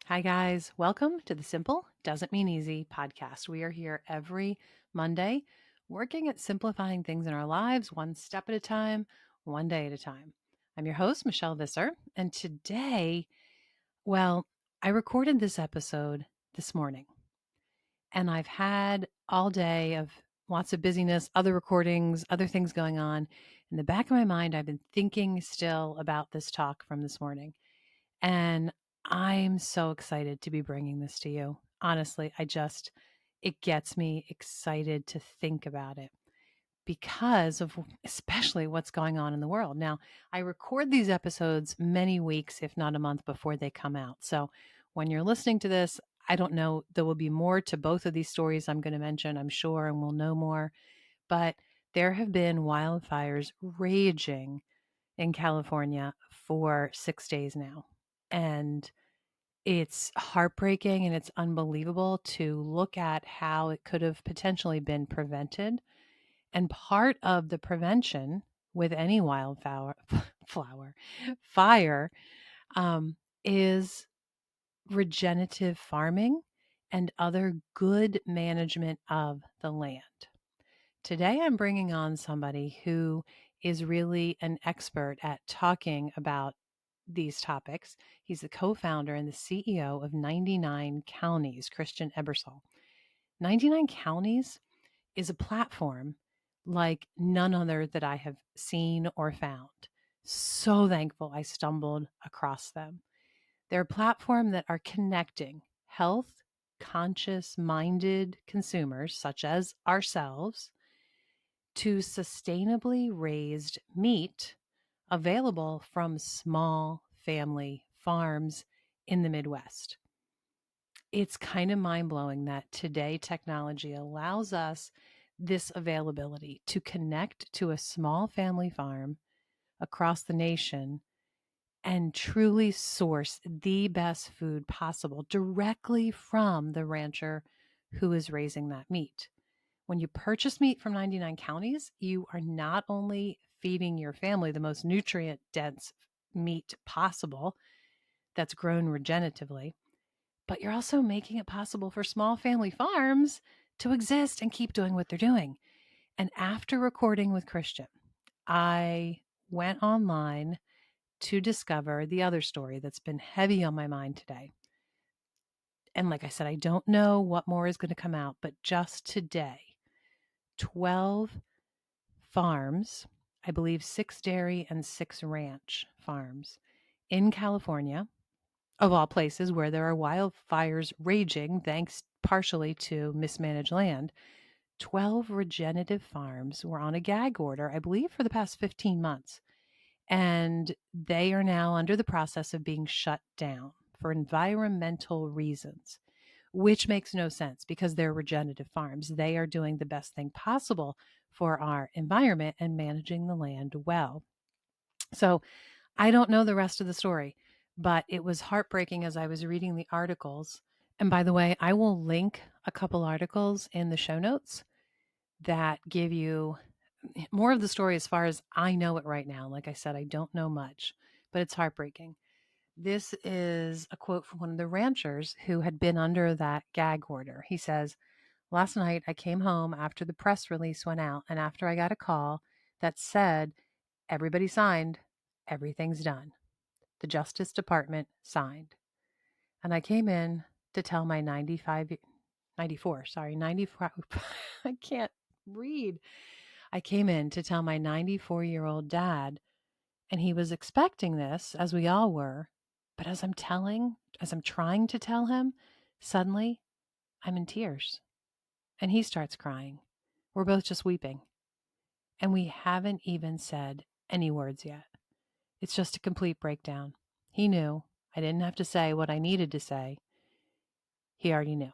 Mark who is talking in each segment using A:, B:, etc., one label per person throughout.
A: Hi, guys. Welcome to the Simple Doesn't Mean Easy podcast. We are here every Monday working at simplifying things in our lives, one step at a time, one day at a time. I'm your host, Michelle Visser. And today, I recorded this episode this morning and I've had all day of lots of busyness, other recordings, other things going on. In the back of my mind, I've been thinking still about this talk from this morning. And I'm so excited to be bringing this to you. Honestly, it gets me excited to think about it because of especially what's going on in the world. Now, I record these episodes many weeks, if not a month, before they come out. So when you're listening to this, I don't know, there will be more to both of these stories I'm going to mention, I'm sure, and we'll know more. But there have been wildfires raging in California for 6 days now. And it's heartbreaking and it's unbelievable to look at how it could have potentially been prevented. And part of the prevention with any fire, is regenerative farming and other good management of the land. Today, I'm bringing on somebody who is really an expert at talking about these topics. He's the co-founder and the CEO of 99 Counties, Christian Ebersol. 99 Counties is a platform like none other that I have seen or found. So thankful I stumbled across them. They're a platform that are connecting health conscious minded consumers such as ourselves to sustainably raised meat available from small family farms in the Midwest. It's kind of mind-blowing that today technology allows us this availability to connect to a small family farm across the nation and truly source the best food possible directly from the rancher who is raising that meat. When you purchase meat from 99 Counties, you are not only feeding your family the most nutrient dense meat possible that's grown regeneratively, but you're also making it possible for small family farms to exist and keep doing what they're doing. And after recording with Christian, I went online to discover the other story that's been heavy on my mind today. And like I said, I don't know what more is going to come out, but just today, 12 farms, I believe 6 dairy and 6 ranch farms in California, of all places where there are wildfires raging, thanks partially to mismanaged land. 12 regenerative farms were on a gag order, I believe, for the past 15 months. And they are now under the process of being shut down for environmental reasons, which makes no sense because they're regenerative farms. They are doing the best thing possible for our environment and managing the land well. So I don't know the rest of the story, but it was heartbreaking as I was reading the articles. And by the way, I will link a couple articles in the show notes that give you more of the story as far as I know it right now. Like I said, I don't know much, but it's heartbreaking. This is a quote from one of the ranchers who had been under that gag order. He says, "Last night I came home after the press release went out and after I got a call that said, everybody signed, everything's done. The Justice Department signed. And I came in to tell my 94, I can't read. I came in to tell my 94-year-old dad, and he was expecting this, as we all were. But as I'm trying to tell him, suddenly I'm in tears. And he starts crying. We're both just weeping. And we haven't even said any words yet. It's just a complete breakdown. He knew. I didn't have to say what I needed to say. He already knew."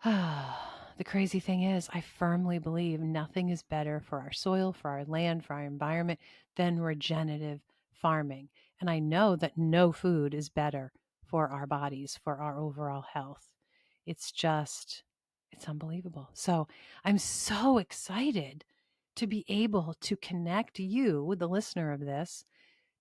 A: The crazy thing is, I firmly believe nothing is better for our soil, for our land, for our environment than regenerative farming. And I know that no food is better for our bodies, for our overall health. It's unbelievable. So I'm so excited to be able to connect you, the listener of this,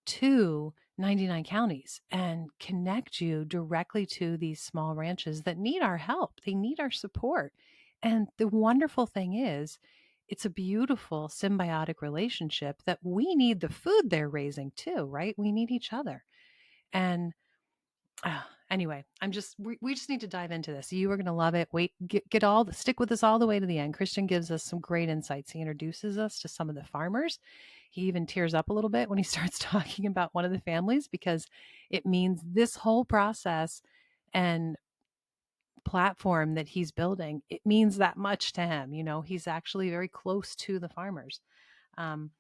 A: to 99 counties and connect you directly to these small ranches that need our help. They need our support. And the wonderful thing is, it's a beautiful symbiotic relationship that we need the food they're raising too, right? We need each other. And anyway, we just need to dive into this. You are going to love it. Wait, stick with us all the way to the end. Christian gives us some great insights. He introduces us to some of the farmers. He even tears up a little bit when he starts talking about one of the families because it means this whole process and platform that he's building, it means that much to him. He's actually very close to the farmers. Um,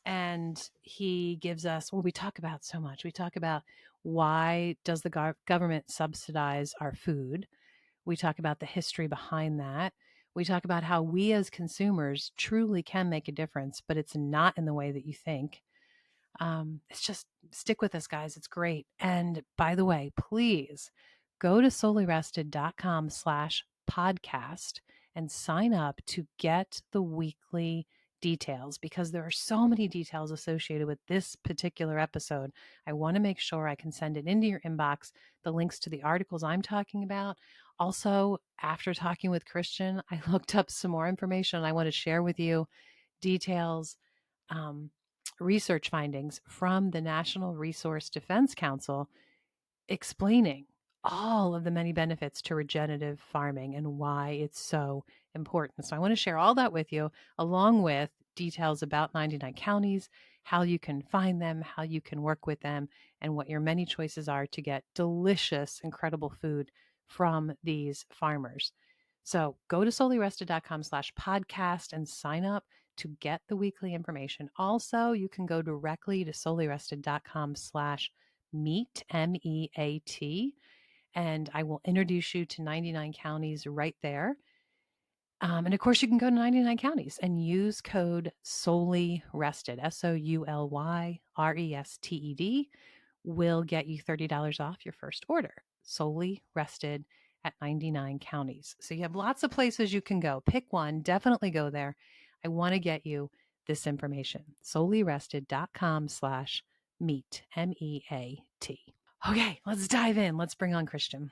A: and he gives us, well, we talk about so much. We talk about why does the government subsidize our food? We talk about the history behind that. We talk about how we as consumers truly can make a difference, but it's not in the way that you think. It's just stick with us, guys. It's great. And by the way, please go to solelyrested.com/podcast and sign up to get the weekly details because there are so many details associated with this particular episode. I want to make sure I can send it into your inbox, the links to the articles I'm talking about. Also, after talking with Christian, I looked up some more information and I want to share with you details, research findings from the National Resource Defense Council explaining all of the many benefits to regenerative farming and why it's so important. So I want to share all that with you, along with details about 99 counties, how you can find them, how you can work with them, and what your many choices are to get delicious, incredible food from these farmers. So go to solelyrested.com/podcast and sign up to get the weekly information. Also, you can go directly to solelyrested.com/meat, MEAT, and I will introduce you to 99 counties right there. And of course, you can go to 99 counties and use code SOLYRESTED, SOULYRESTED, will get you $30 off your first order. Solely Rested at 99 counties. So you have lots of places you can go. Pick one, definitely go there. I want to get you this information. Solelyrested.com/meat, MEAT. Okay, let's dive in. Let's bring on Christian.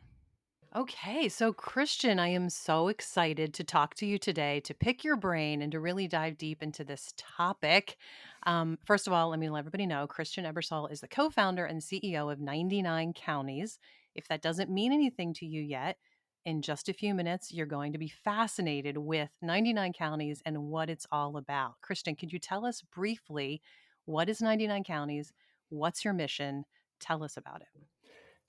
A: Okay, so Christian, I am so excited to talk to you today, to pick your brain and to really dive deep into this topic. First of all, let me let everybody know Christian Ebersol is the co founder and CEO of 99 Counties. If that doesn't mean anything to you yet, in just a few minutes, you're going to be fascinated with 99 Counties and what it's all about. Christian, could you tell us briefly what is 99 Counties? What's your mission? Tell us about it.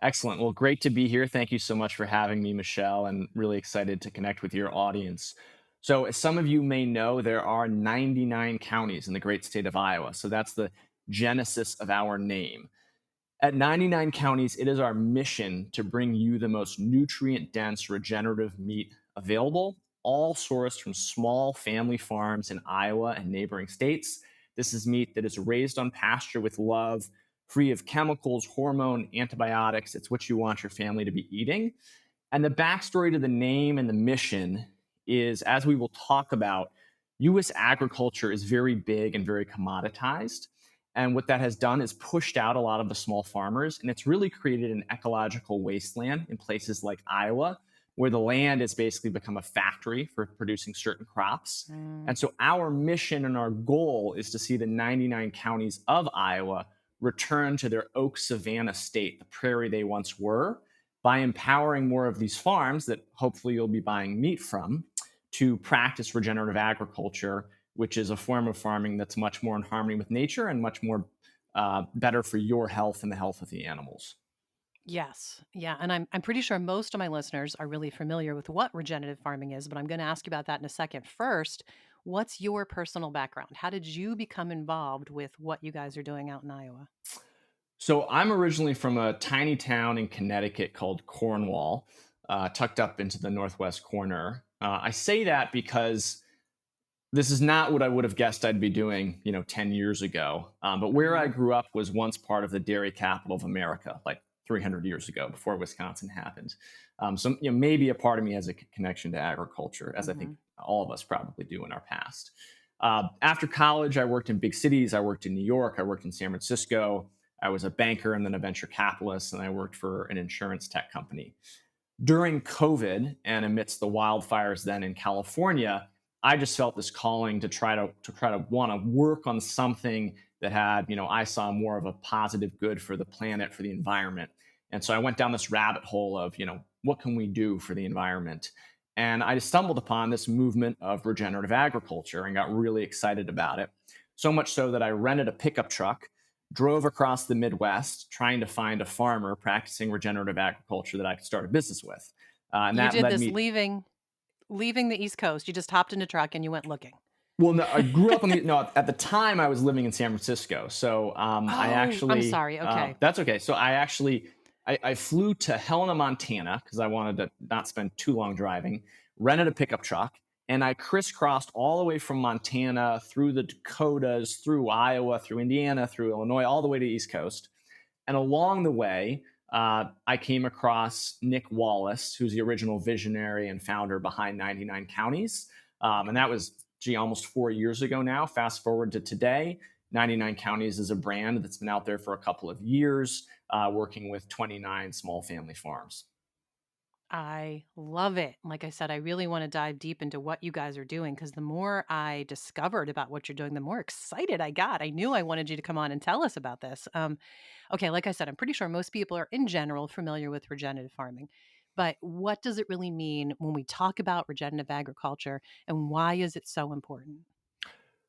B: Excellent. Well, great to be here. Thank you so much for having me, Michelle, and really excited to connect with your audience. So, as some of you may know, there are 99 counties in the great state of Iowa. So, that's the genesis of our name. At 99 counties, it is our mission to bring you the most nutrient dense regenerative meat available, all sourced from small family farms in Iowa and neighboring states. This is meat that is raised on pasture with love, free of chemicals, hormone, antibiotics. It's what you want your family to be eating. And the backstory to the name and the mission is, as we will talk about, US agriculture is very big and very commoditized. And what that has done is pushed out a lot of the small farmers, and it's really created an ecological wasteland in places like Iowa, where the land has basically become a factory for producing certain crops.
A: Mm.
B: And so, our mission and our goal is to see the 99 counties of Iowa return to their oak savanna state, the prairie they once were, by empowering more of these farms that hopefully you'll be buying meat from to practice regenerative agriculture, which is a form of farming that's much more in harmony with nature and much more better for your health and the health of the animals.
A: Yes. Yeah. And I'm pretty sure most of my listeners are really familiar with what regenerative farming is, but I'm going to ask you about that in a second. First, what's your personal background? How did you become involved with what you guys are doing out in Iowa?
B: So I'm originally from a tiny town in Connecticut called Cornwall, tucked up into the northwest corner. I say that because this is not what I would have guessed I'd be doing, 10 years ago. But where I
A: Hmm.
B: grew up was once part of the dairy capital of America, like 300 years ago, before Wisconsin happened. So, maybe a part of me has a connection to agriculture, as I think
A: Hmm.
B: all of us probably do in our past. After college, I worked in big cities. I worked in New York. I worked in San Francisco. I was a banker and then a venture capitalist, and I worked for an insurance tech company. During COVID and amidst the wildfires then in California, I just felt this calling to try to want to work on something that had, I saw more of a positive good for the planet, for the environment. And so I went down this rabbit hole of, what can we do for the environment? And I stumbled upon this movement of regenerative agriculture and got really excited about it. So much so that I rented a pickup truck, drove across the Midwest trying to find a farmer practicing regenerative agriculture that I could start a business with. And
A: You
B: that
A: did
B: led
A: this
B: me.
A: leaving the East Coast. You just hopped in a truck and you went looking.
B: Well, no, I grew up on the. No, at the time I was living in San Francisco, so I
A: Oh, I'm
B: actually.
A: sorry. Okay.
B: That's okay. So I flew to Helena, Montana, because I wanted to not spend too long driving. Rented a pickup truck, and I crisscrossed all the way from Montana through the Dakotas, through Iowa, through Indiana, through Illinois, all the way to the East Coast. And along the way, I came across Nick Wallace, who's the original visionary and founder behind 99 Counties. And that was, almost 4 years ago now. Fast forward to today, 99 Counties is a brand that's been out there for a couple of years, working with 29 small family farms.
A: I love it. Like I said, I really want to dive deep into what you guys are doing because the more I discovered about what you're doing, the more excited I got. I knew I wanted you to come on and tell us about this. Okay, like I said, I'm pretty sure most people are in general familiar with regenerative farming. But what does it really mean when we talk about regenerative agriculture and why is it so important?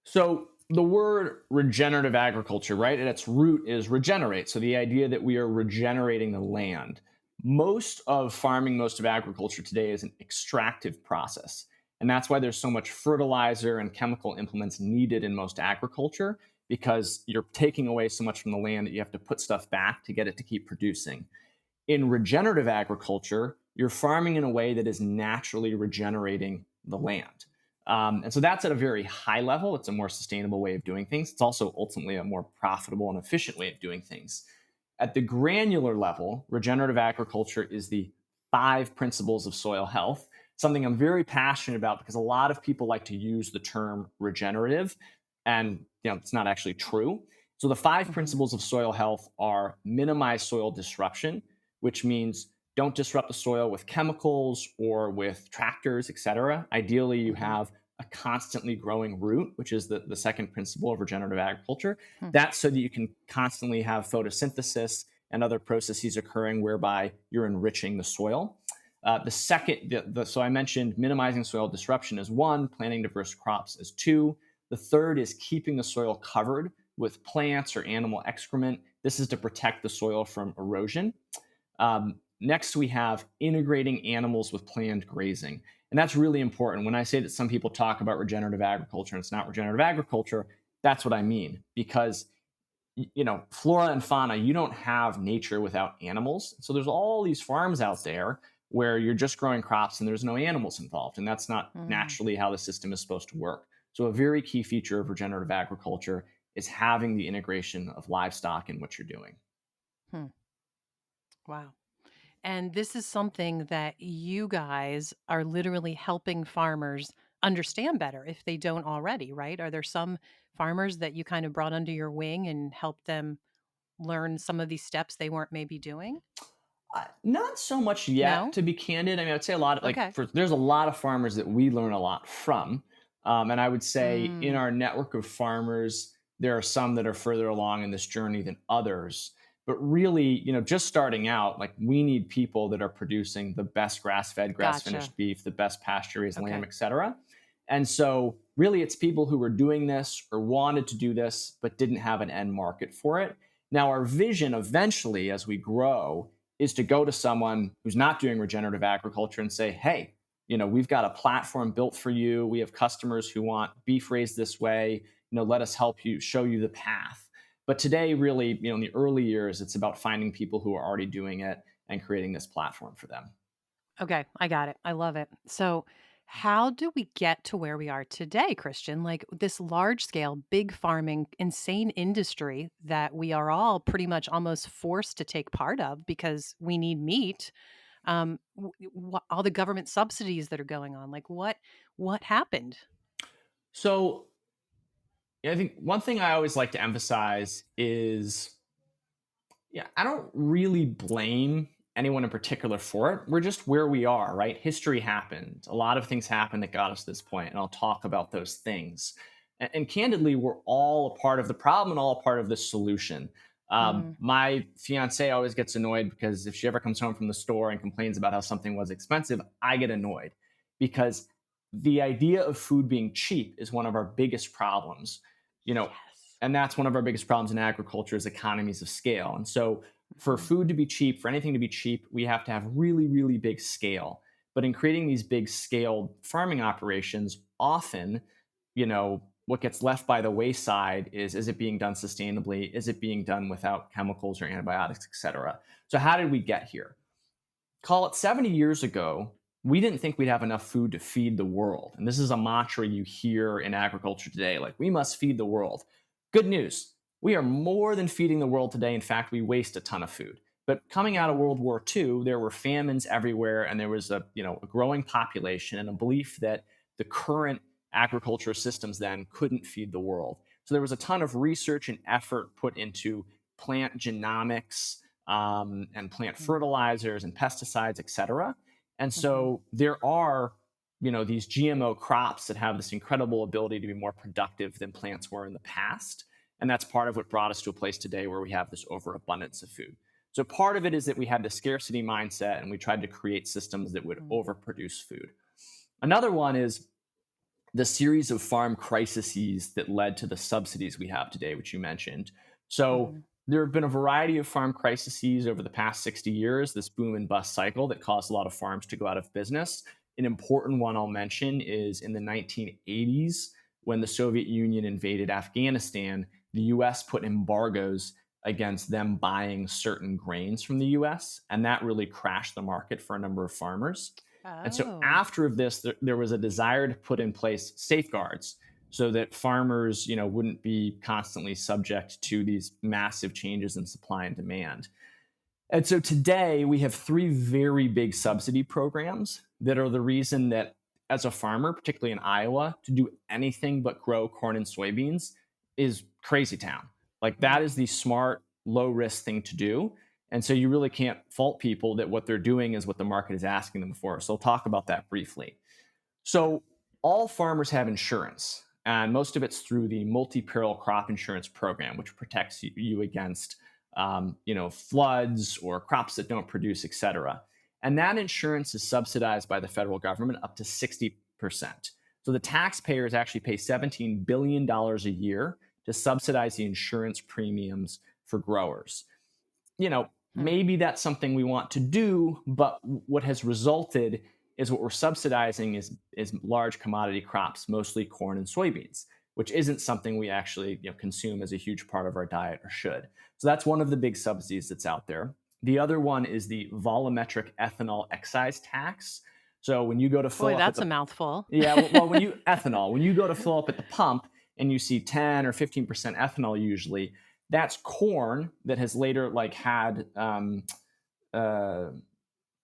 B: So the word regenerative agriculture, right, at its root is regenerate. So the idea that we are regenerating the land. Most of farming, most of agriculture today is an extractive process. And that's why there's so much fertilizer and chemical implements needed in most agriculture, because you're taking away so much from the land that you have to put stuff back to get it to keep producing. In regenerative agriculture, you're farming in a way that is naturally regenerating the land. And so that's at a very high level. It's a more sustainable way of doing things. It's also ultimately a more profitable and efficient way of doing things. At the granular level, regenerative agriculture is the 5 principles of soil health, something I'm very passionate about because a lot of people like to use the term regenerative, and it's not actually true. So the five
A: Hmm.
B: principles of soil health are minimize soil disruption, which means don't disrupt the soil with chemicals or with tractors, etc. Ideally, you
A: Hmm.
B: have a constantly growing root, which is the second principle of regenerative agriculture.
A: Hmm.
B: That's so that you can constantly have photosynthesis and other processes occurring whereby you're enriching the soil. The second, so I mentioned minimizing soil disruption is one, planting diverse crops is two. The third is keeping the soil covered with plants or animal excrement. This is to protect the soil from erosion. Next, we have integrating animals with planned grazing. And that's really important. When I say that some people talk about regenerative agriculture and it's not regenerative agriculture, that's what I mean. Because, flora and fauna, you don't have nature without animals. So there's all these farms out there where you're just growing crops and there's no animals involved. And that's not
A: Hmm.
B: naturally how the system is supposed to work. So a very key feature of regenerative agriculture is having the integration of livestock in what you're doing.
A: Hmm. Wow. And this is something that you guys are literally helping farmers understand better if they don't already, right? Are there some farmers that you kind of brought under your wing and helped them learn some of these steps they weren't maybe doing?
B: Not so much yet,
A: No?
B: to be candid. I mean, I'd say a lot.
A: Okay.
B: There's a lot of farmers that we learn a lot from, and I would say in
A: Mm,
B: our network of farmers, there are some that are further along in this journey than others. But really, just starting out, like we need people that are producing the best grass-fed,
A: gotcha.
B: grass-finished beef, the best pasture-raised lamb,
A: Okay.
B: etc. And so, really, it's people who were doing this or wanted to do this but didn't have an end market for it. Now, our vision eventually, as we grow, is to go to someone who's not doing regenerative agriculture and say, hey, we've got a platform built for you. We have customers who want beef raised this way. Let us help you, show you the path. But today, really, in the early years, it's about finding people who are already doing it and creating this platform for them.
A: Okay, I got it. I love it. So, how do we get to where we are today, Christian? Like this large scale, big farming, insane industry that we are all pretty much almost forced to take part of because we need meat. All the government subsidies that are going on. Like what happened?
B: So, I think one thing I always like to emphasize is Yeah, I don't really blame anyone in particular for it. We're just where we are, right? History happened. A lot of things happened that got us to this point, and I'll talk about those things. And candidly, we're all a part of the problem and all a part of the solution.
A: Mm,
B: My fiance always gets annoyed because if she ever comes home from the store and complains about how something was expensive, I get annoyed because the idea of food being cheap is one of our biggest problems. You know,
A: yes.
B: and that's one of our biggest problems in agriculture is economies of scale. And so for
A: Mhm,
B: food to be cheap, for anything to be cheap, we have to have really, really big scale. But in creating these big scaled farming operations, often, what gets left by the wayside is it being done sustainably? Is it being done without chemicals or antibiotics, et cetera? So how did we get here? Call it 70 years ago, we didn't think we'd have enough food to feed the world. And this is a mantra you hear in agriculture today, like, we must feed the world. Good news. We are more than feeding the world today. In fact, we waste a ton of food. But coming out of
A: mm,
B: World War II, there were famines everywhere, and there was a growing population and a belief that the current agriculture systems then couldn't feed the world. So there was a ton of research and effort put into plant genomics, and plant
A: mm,
B: fertilizers and pesticides, et cetera. And
A: mhm,
B: so there are, these GMO crops that have this incredible ability to be more productive than plants were in the past. And that's part of what brought us to a place today where we have this overabundance of food. So part of it is that we had the scarcity mindset and we tried to create systems that would
A: mm,
B: overproduce food. Another one is the series of farm crises that led to the subsidies we have today, which you mentioned. So
A: mhm,
B: there have been a variety of farm crises over the past 60 years, this boom and bust cycle that caused a lot of farms to go out of business. An important one I'll mention is in the 1980s, when the Soviet Union invaded Afghanistan, the US put embargoes against them buying certain grains from the US, and that really crashed the market for a number of farmers. And so
A: oh,
B: after this, there was a desire to put in place safeguards so that farmers, wouldn't be constantly subject to these massive changes in supply and demand. And so today we have three very big subsidy programs that are the reason that as a farmer, particularly in Iowa, to do anything but grow corn and soybeans is crazy town. Like that is
A: mm,
B: the smart, low risk thing to do. And so you really can't fault people that what they're doing is what the market is asking them for. So I'll talk about that briefly. So all farmers have insurance, and most of it's through the multi-peril crop insurance program, which protects you against floods or crops that don't produce, et cetera. And that insurance is subsidized by the federal government up to 60%. So the taxpayers actually pay $17 billion a year to subsidize the insurance premiums for growers.
A: mm,
B: Maybe that's something we want to do, but what has resulted is what we're subsidizing is large commodity crops, mostly corn and soybeans, which isn't something we actually consume as a huge part of our diet or should. So that's one of the big subsidies that's out there. The other one is the volumetric ethanol excise tax. So when you go to fill
A: boy,
B: up at
A: that's a
B: the
A: mouthful.
B: yeah, well, when you go to fill up at the pump and you see 10 or 15% ethanol, usually that's corn that has later like had uh,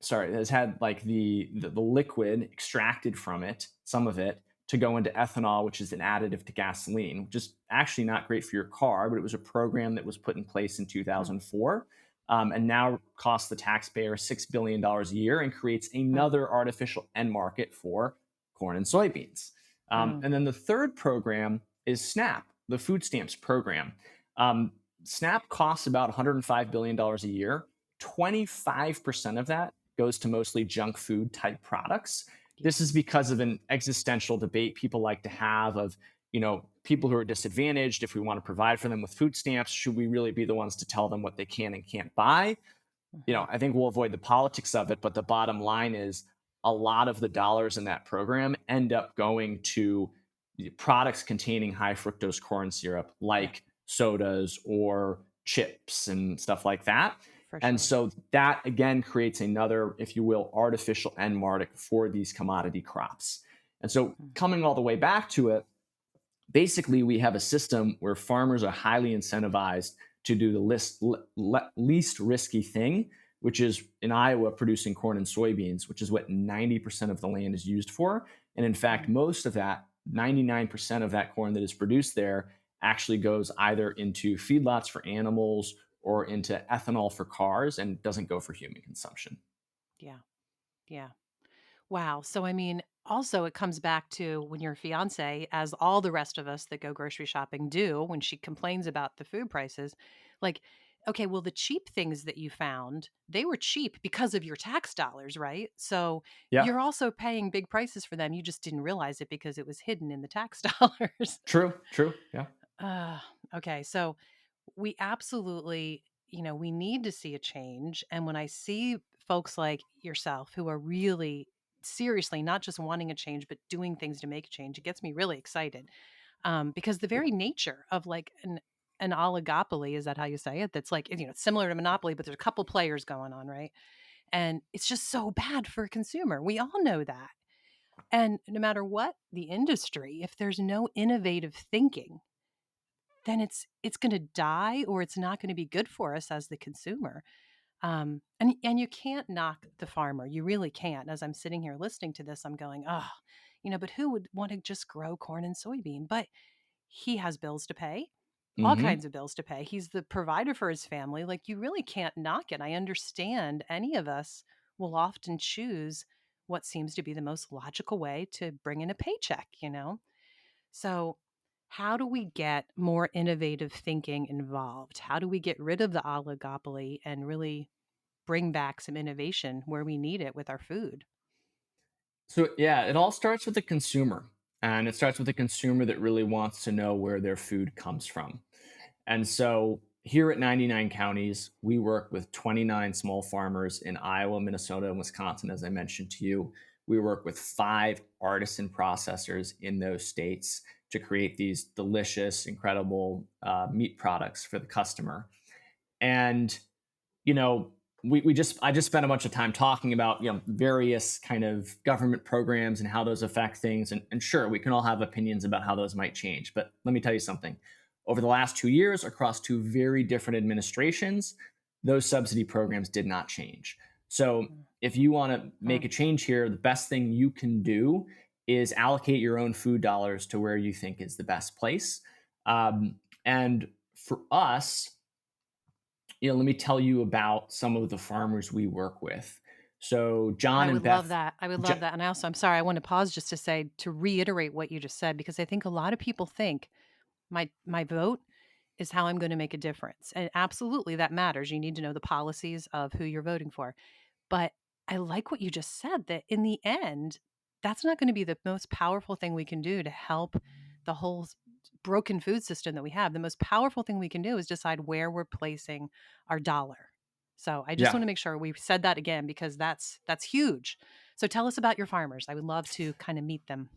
B: has had like the liquid extracted from it, some of it, to go into ethanol, which is an additive to gasoline, which is actually not great for your car, but it was a program that was put in place in
A: Mm,
B: 2004, and now costs the taxpayer $6 billion a year and creates
A: mm,
B: another artificial end market for corn and soybeans.
A: mm,
B: And then the third program is SNAP, the food stamps program. Um, SNAP costs about $105 billion a year. 25% of that goes to mostly junk food type products. This is
A: yes.
B: because of an existential debate people like to have of, people who are disadvantaged. If we want to provide for them with food stamps, should we really be the ones to tell them what they can and can't buy?
A: Mhm,
B: I think we'll avoid the politics of it, but the bottom line is a lot of the dollars in that program end up going to products containing high fructose corn syrup,
A: yeah,
B: like sodas or chips and stuff like that.
A: for
B: And
A: sure.
B: so that again creates another, if you will, artificial end market for these commodity crops. And so
A: Mm,
B: coming all the way back to it, basically we have a system where farmers are highly incentivized to do the least risky thing, which is in Iowa producing corn and soybeans, which is what 90% of the land is used for. And in fact,
A: mm,
B: most of that, 99% of that corn that is produced there, actually goes either into feedlots for animals or into ethanol for cars and doesn't go for human consumption.
A: Yeah. Yeah. Wow. So, I mean, also it comes back to when your fiance, as all the rest of us that go grocery shopping do, when she complains about the food prices, like, okay, well, the cheap things that you found, they were cheap because of your tax dollars, right? So
B: Yeah,
A: you're also paying big prices for them. You just didn't realize it because it was hidden in the tax dollars.
B: true, true. Yeah.
A: uh, okay. So we absolutely, we need to see a change. And when I see folks like yourself who are really seriously not just wanting a change, but doing things to make a change, it gets me really excited. Because the very nature of like an oligopoly, is that how you say it? That's like, it's similar to monopoly, but there's a couple players going on, right? And it's just so bad for a consumer. We all know that. And no matter what the industry, if there's no innovative thinking, then it's going to die, or it's not going to be good for us as the consumer. And you can't knock the farmer. You really can't. As I'm sitting here listening to this, I'm going, oh, but who would want to just grow corn and soybean? But he has bills to pay, all
B: Hmm.
A: kinds of bills to pay. He's the provider for his family. Like, you really can't knock it. I understand any of us will often choose what seems to be the most logical way to bring in a paycheck. So, how do we get more innovative thinking involved? How do we get rid of the oligopoly and really bring back some innovation where we need it with our food?
B: So yeah, it all starts with the consumer, and it starts with the consumer that really wants to know where their food comes from. And so here at 99 counties, we work with 29 small farmers in Iowa, Minnesota, and Wisconsin, as I mentioned to you. We work with 5 artisan processors in those states to create these delicious, incredible meat products for the customer. And you know, we just I just spent a bunch of time talking about various kind of government programs and how those affect things. And sure, we can all have opinions about how those might change. But let me tell you something. Over the last 2 years, across 2 very different administrations, those subsidy programs did not change. So if you want to make
A: Mhm.
B: a change here, the best thing you can do is allocate your own food dollars to where you think is the best place. And for us, let me tell you about some of the farmers we work with. So
A: I
B: John and
A: would love
B: Beth,
A: that. I would
B: Jo-
A: love that. And also, I'm sorry, I want to pause just to say, to reiterate what you just said, because I think a lot of people think my vote is how I'm going to make a difference. And absolutely that matters. You need to know the policies of who you're voting for. But I like what you just said, that in the end, that's not going to be the most powerful thing we can do to help the whole broken food system that we have. The most powerful thing we can do is decide where we're placing our dollar. So I just
B: yeah,
A: want to make sure we said that again, because that's huge. So tell us about your farmers. I would love to kind of meet them.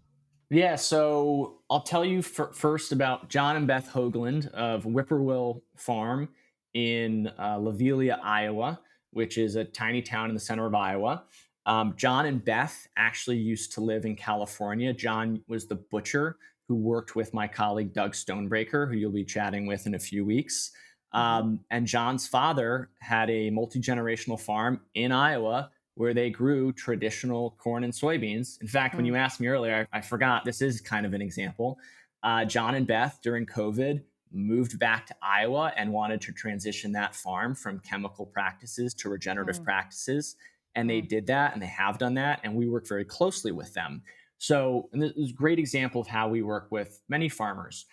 B: yeah. So I'll tell you first about John and Beth Hoagland of Whippoorwill Farm in Lovelia, Iowa, which is a tiny town in the center of Iowa. John and Beth actually used to live in California. John was the butcher who worked with my colleague Doug Stonebreaker, who you'll be chatting with in a few weeks.
A: Hmm.
B: And John's father had a multi generational farm in Iowa where they grew traditional corn and soybeans. In fact, when
A: Mm,
B: you asked me earlier, I forgot this is kind of an example. John and Beth during COVID moved back to Iowa and wanted to transition that farm from chemical practices to regenerative
A: mm,
B: practices. And they
A: mm.
B: did that and they have done that. And we work very closely with them. So, and this is a great example of how we work with many farmers.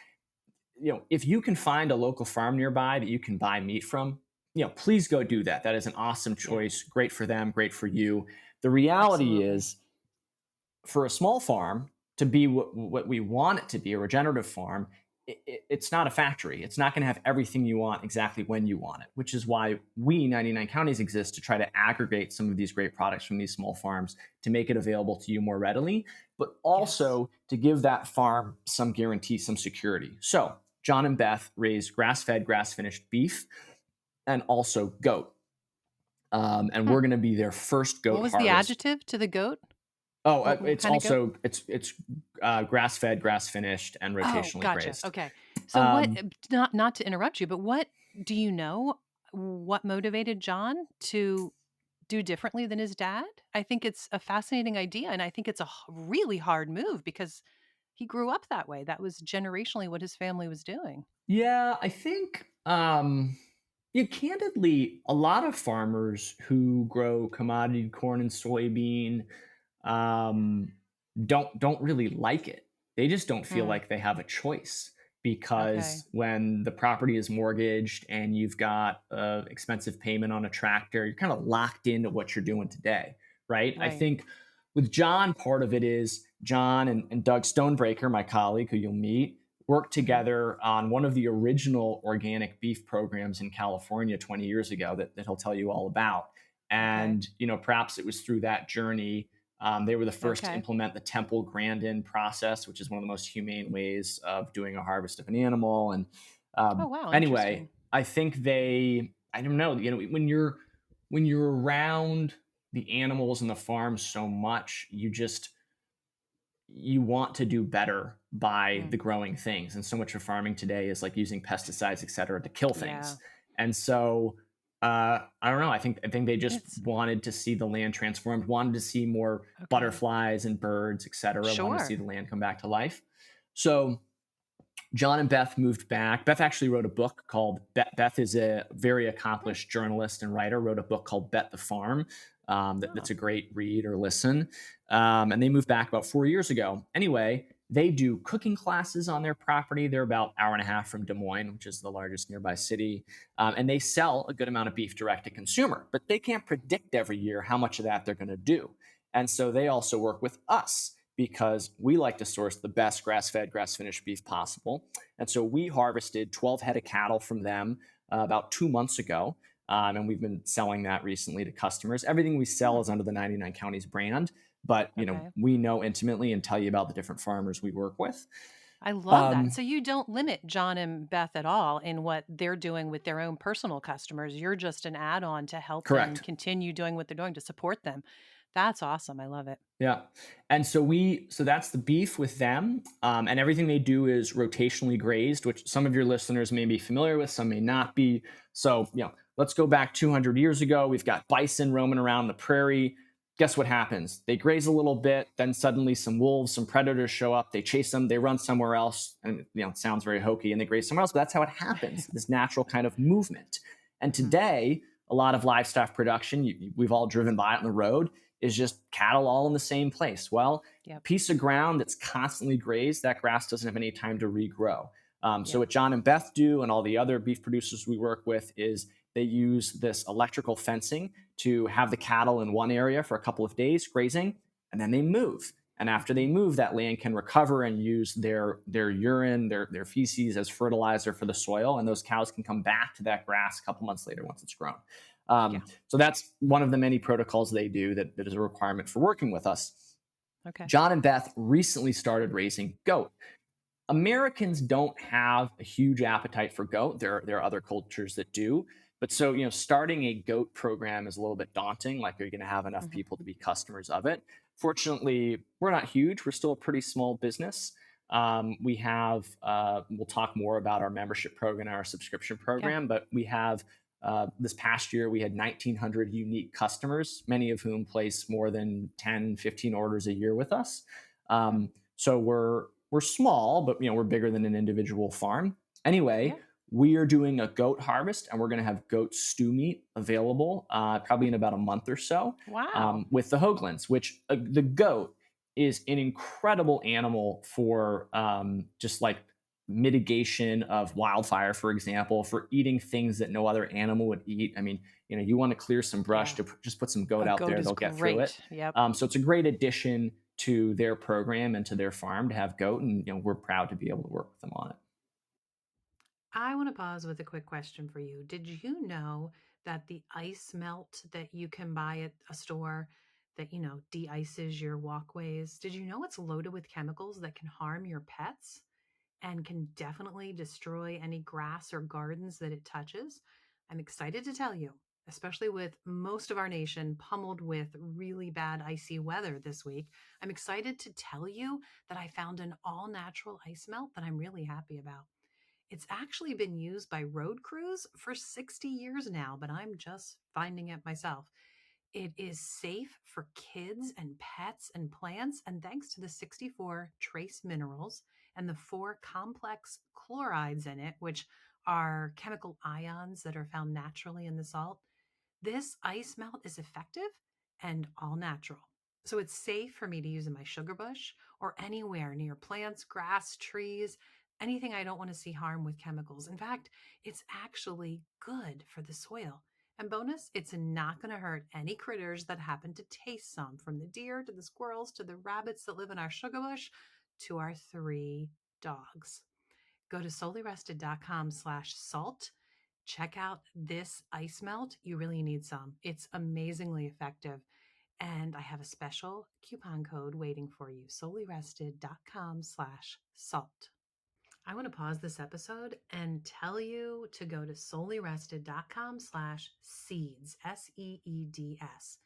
B: If you can find a local farm nearby that you can buy meat from, please go do that. That is an awesome
A: Yeah,
B: choice. Great for them, great for you. The reality
A: absolutely.
B: is, for a small farm to be what we want it to be, a regenerative farm, it's not a factory. It's not going to have everything you want exactly when you want it, which is why we, 99 counties, exist to try to aggregate some of these great products from these small farms to make it available to you more readily, but
A: Yes.
B: also to give that farm some guarantee, some security. So, John and Beth raise grass fed, grass finished beef and also goat. And
A: Hmm.
B: we're going to be their first
A: What
B: goat
A: was the
B: harvest.
A: adjective to the goat?
B: Oh,
A: What
B: it's
A: kind of goat?
B: also it's grass fed, grass finished, and
A: Oh,
B: rotationally
A: gotcha.
B: grazed.
A: Okay. So what,
B: Um,
A: not to interrupt you, but what do you know what motivated John to do differently than his dad? I think it's a fascinating idea, and I think it's a really hard move because he grew up that way. That was generationally what his family was doing.
B: yeah, I think. Yeah, candidly, a lot of farmers who grow commodity corn and soybean um, don't really like it. They just don't feel
A: Mm,
B: like they have a choice
A: okay.
B: because when the property is mortgaged and you've got a expensive payment on a tractor, you're kind of locked into what you're doing today, right? I
A: Right.
B: think with John, part of it is John and Doug Stonebreaker, my colleague who you'll meet, worked
A: Hmm.
B: together on one of the original organic beef programs in California 20 years ago that he'll tell you all about.
A: Okay.
B: And perhaps it was through that journey they were the first to
A: Okay.
B: implement the Temple Grandin process, which is one of the most humane ways of doing a harvest of an animal. And
A: Oh, wow.
B: anyway,
A: Interesting.
B: I think I don't know, when you're around the animals and the farm so much, you want to do better by
A: Mm,
B: the growing things. And so much of farming today is like using pesticides, et cetera, to kill
A: yeah.
B: things. And so I don't know. I think they just
A: It's
B: wanted to see the land transformed, wanted to see more
A: okay.
B: butterflies and birds, et cetera, wanted to see
A: Sure.
B: the land come back to life. So John and Beth moved back. Beth actually wrote a book called Beth is a very
A: Hmm.
B: accomplished journalist and writer. Wrote a book called Bet the Farm. That's
A: Oh,
B: a great read or listen. And they moved back about 4 years ago. Anyway, they do cooking classes on their property. They're about an hour and a half from Des Moines, which is the largest nearby city. And they sell a good amount of beef direct to consumer, but they can't predict every year how much of that they're going to do. And so they also work with us because we like to source the best grass fed, grass finished beef possible. And so we harvested 12 head of cattle from them about 2 months ago. And we've been selling that recently to customers. Everything we sell
A: hmm.
B: is under the 99 Counties brand, but
A: Okay.
B: we know intimately and tell you about the different farmers we work with.
A: I love that.
B: Um,
A: So you don't limit John and Beth at all in what they're doing with their own personal customers. You're just an add on to help them
B: Correct.
A: continue doing what they're doing to support them. That's awesome. I love it.
B: Yeah. And so that's the beef with them. And everything they do is rotationally grazed, which some of your listeners may be familiar with, some may not be. So, let's go back 200 years ago. We've got bison roaming around the prairie. Guess what happens? They graze a little bit, then suddenly some wolves, some predators show up. They chase them, they run somewhere else. And, it sounds very hokey and they graze somewhere else, but that's how it happens, this natural kind of movement. And
A: Hmm.
B: today, a lot of livestock production, we've all driven by it on the road, is just cattle all in the same place. Well, a
A: Yep.
B: piece of ground that's constantly grazed, that grass doesn't have any time to regrow. So
A: Yep.
B: what John and Beth do, and all the other beef producers we work with, is they use this electrical fencing to have the cattle in one area for a couple of days grazing, and then they move. And after they
A: Hmm.
B: move, that land can recover and use their urine, their feces as fertilizer for the soil, and those cows can come back to that grass a couple months later once it's grown.
A: Yeah.
B: So that's one of the many protocols they do that is a requirement for working with us.
A: Okay.
B: John and Beth recently started raising goat. Americans don't have a huge appetite for goat. There are other cultures that do. But so, starting a goat program is a little bit daunting. Like, are you going to have enough
A: Hmm.
B: people to be customers of it? Fortunately, we're not huge. We're still a pretty small business. We'll talk more about our membership program and our subscription
A: Yeah.
B: program, but we have this past year, we had 1,900 unique customers, many of whom place more than 10, 15 orders a year with us.
A: Hmm.
B: So we're small, but we're bigger than an individual farm.
A: Yeah.
B: Anyway, we are doing a goat harvest, and we're going to have goat stew meat available probably
A: Hmm.
B: in about a month or so
A: Wow.
B: with the Hoaglands, which the goat is an incredible animal for just like mitigation of wildfire, for example, for eating things that no other animal would eat. I mean, you want to clear some brush
A: Yeah.
B: to just put some goat
A: A
B: out
A: goat
B: there,
A: is
B: they'll get through it.
A: great. Yep.
B: So it's a great addition to their program and to their farm to have goat, and we're proud to be able to work with them on it.
A: I want to pause with a quick question for you. Did you know that the ice melt that you can buy at a store that, de-ices your walkways, did you know it's loaded with chemicals that can harm your pets and can definitely destroy any grass or gardens that it touches? I'm excited to tell you, especially with most of our nation pummeled with really bad icy weather this week. I'm excited to tell you that I found an all natural ice melt that I'm really happy about. It's actually been used by road crews for 60 years now, but I'm just finding it myself. It is safe for kids and pets and plants, and thanks to the 64 trace minerals and the four complex chlorides in it, which are chemical ions that are found naturally in the salt. This ice melt is effective and all natural. So it's safe for me to use in my sugar bush or anywhere near plants, grass, trees, anything I don't want to see harm with chemicals. In fact, it's actually good for the soil. And bonus, it's not going to hurt any critters that happen to taste some, from the deer to the squirrels to the rabbits that live in our sugar bush to our 3 dogs. Go to soullyrested.com/salt. Check out this ice melt. You really need some. It's amazingly effective. And I have a special coupon code waiting for you. Soullyrested.com/salt. I want to pause this episode and tell you to go to soullyrested.com/seeds, SEEDS.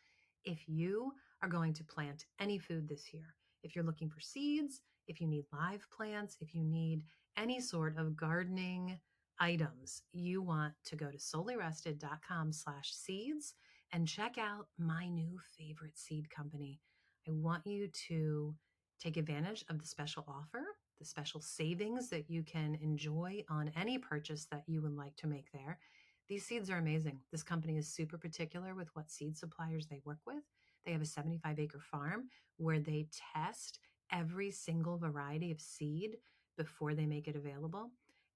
A: If you are going to plant any food this year, if you're looking for seeds, if you need live plants, if you need any sort of gardening items, you want to go to soullyrested.com/seeds and check out my new favorite seed company. I want you to take advantage of the special offer, the special savings that you can enjoy on any purchase that you would like to make there. These seeds are amazing. This company is super particular with what seed suppliers they work with. They have a 75-acre farm where they test every single variety of seed before they make it available.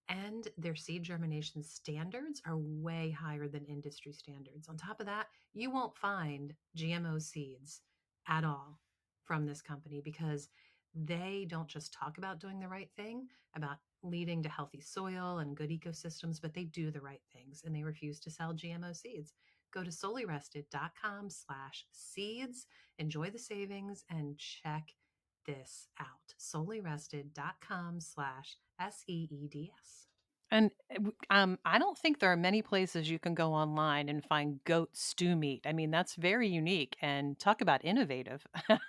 A: And their seed germination standards are way higher than industry standards. On top of that, you won't find GMO seeds at all from this company because they don't just talk about doing the right thing, about leading to healthy soil and good ecosystems, but they do the right things and they refuse to sell GMO seeds. Go to soullyrested.com/seeds, enjoy the savings, and check this out. soullyrested.com/SEEDS. And I don't think there are many places you can go online and find goat stew meat. I mean, that's very unique and talk about innovative. I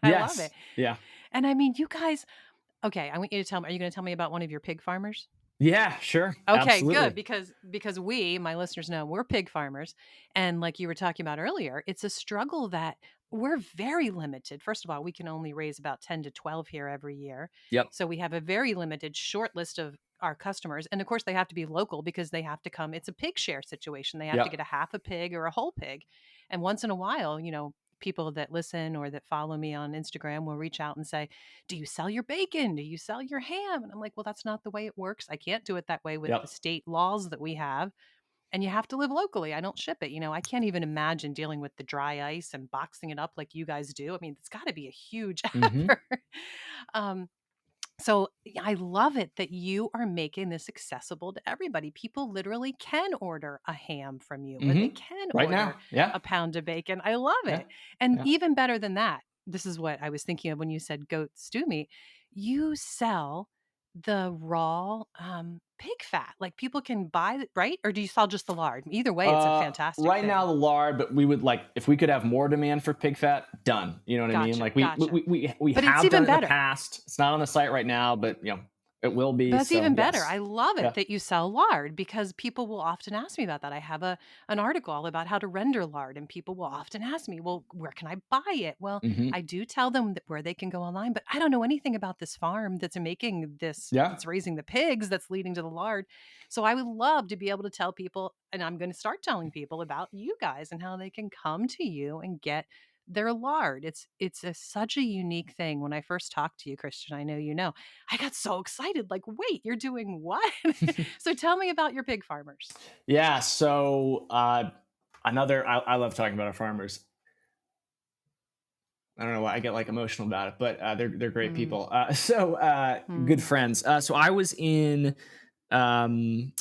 A: love it.
B: Yes. Yeah.
A: And I mean, you guys, okay, I want you to tell me, are you going to tell me about one of your pig farmers?
B: Yeah, sure.
A: Okay, good,
B: Absolutely.
A: because we, my listeners know, we're pig farmers, and like you were talking about earlier, it's a struggle that we're very limited. First of all, we can only raise about 10 to 12 here every year.
B: Yep.
A: So we have a very limited short list of our customers, and of course they have to be local because they have to come. It's a pig share situation. They have to
B: Yep.
A: get a half a pig or a whole pig. And once in a while, people that listen or that follow me on Instagram will reach out and say, do you sell your bacon? Do you sell your ham? And I'm like, well, that's not the way it works. I can't do it that way with the
B: Yep.
A: state laws that we have. And you have to live locally. I don't ship it. I can't even imagine dealing with the dry ice and boxing it up like you guys do. I mean, it's got to be a huge
B: Hmm.
A: effort. um, so I love it that you are making this accessible to everybody. People literally can order a ham from you or
B: Hmm.
A: they can
B: Right
A: order
B: now. Yeah.
A: a pound of bacon. I love
B: Yeah.
A: it. And
B: Yeah.
A: even better than that, this is what I was thinking of when you said goat stew meat. You sell the raw pig fat. Like people can buy it, right? Or do you sell just the lard? Either way, it's a fantastic
B: Right now
A: thing.
B: the lard, but we would like if we could have more demand for pig fat, done. You know what I mean?
A: Gotcha.
B: Like we
A: Gotcha.
B: we we we
A: But it's
B: have done
A: even
B: it in the
A: better.
B: past. It's not on the site right now, but it will be.
A: That's
B: So
A: even better.
B: yes.
A: I love it
B: Yeah.
A: that you sell lard because people will often ask me about that. I have an article all about how to render lard, and people will often ask me, "Well, where can I buy it?" Well,
B: Hmm.
A: I do tell them that where they can go online, but I don't know anything about this farm that's making this,
B: Yeah.
A: that's raising the pigs, that's leading to the lard. So I would love to be able to tell people, and I'm going to start telling people about you guys and how they can come to you and get their lard. Such a unique thing. When I first talked to you, Christian, I know you know. I got so excited, like, "Wait, you're doing what?" So tell me about your pig farmers.
B: Yeah. So I love talking about our farmers. I don't know why I get like emotional about it, but they're great
A: Mm,
B: people. So good
A: mm.
B: friends. So I was in um,